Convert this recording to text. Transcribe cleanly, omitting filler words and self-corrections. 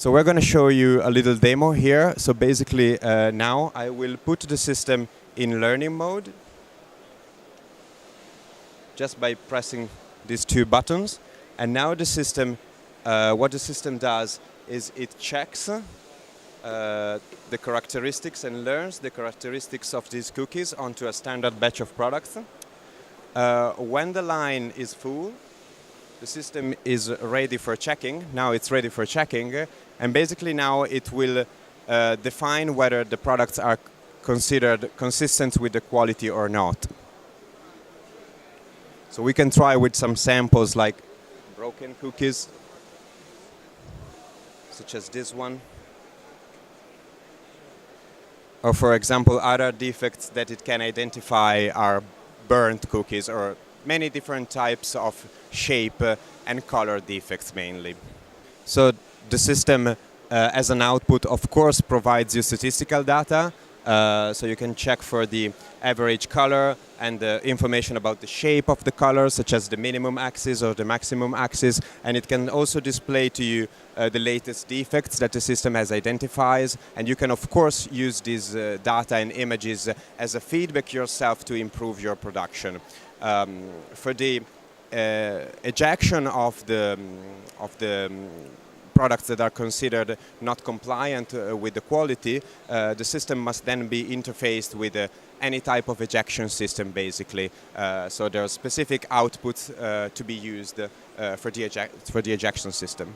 So we're going to show you a little demo here. So basically now I will put the system in learning mode just by pressing these two buttons. And now the system, what the system does is it checks the characteristics and learns the characteristics of these cookies onto a standard batch of products. When the line is full, the system is ready for checking. Now it's ready for checking, and basically now it will define whether the products are considered consistent with the quality or not. So we can try with some samples like broken cookies, such as this one. Or for example, other defects that it can identify are burnt cookies or many different types of shape and color defects mainly. So the system as an output of course provides you statistical data, so you can check for the average color and the information about the shape of the color, such as the minimum axis or the maximum axis, and it can also display to you the latest defects that the system has identified, and you can of course use these data and images as a feedback yourself to improve your production. For the ejection of the products that are considered not compliant with the quality, the system must then be interfaced with any type of ejection system basically. So there are specific outputs to be used for the ejection system.